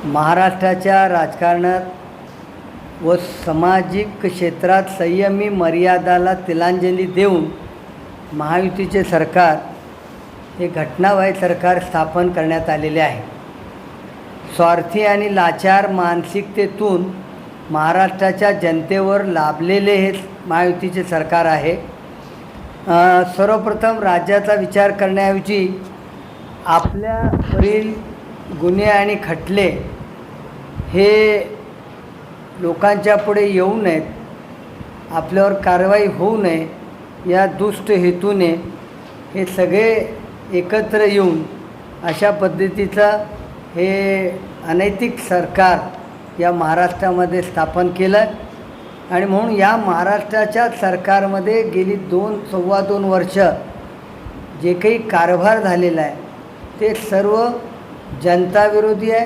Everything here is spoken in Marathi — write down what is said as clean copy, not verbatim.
महाराष्ट्राच्या राजकारणात व सामाजिक क्षेत्रात संयमी मर्यादाला तिलांजली देऊन महायुतीचे सरकार हे घटनाबाह्य सरकार स्थापन करण्यात आलेले आहे. स्वार्थी आणि लाचार मानसिकतेतून महाराष्ट्राच्या जनतेवर लाभलेले हे महायुतीचे सरकार आहे. सर्वप्रथम राज्याचा विचार करण्याऐवजी आपल्यावरील गुन्हे आणि खटले हे लोकांच्या पुढे येऊ नयेत, आपल्यावर कारवाई होऊ नये या दुष्ट हेतूने हे सगळे एकत्र येऊन अशा पद्धतीचा हे अनैतिक सरकार या महाराष्ट्रामध्ये स्थापन केलं. आणि म्हणून या महाराष्ट्राच्या सरकारमध्ये गेली सव्वा दोन वर्ष जे काही कारभार झालेला आहे ते सर्व जनताविरोधी आहे.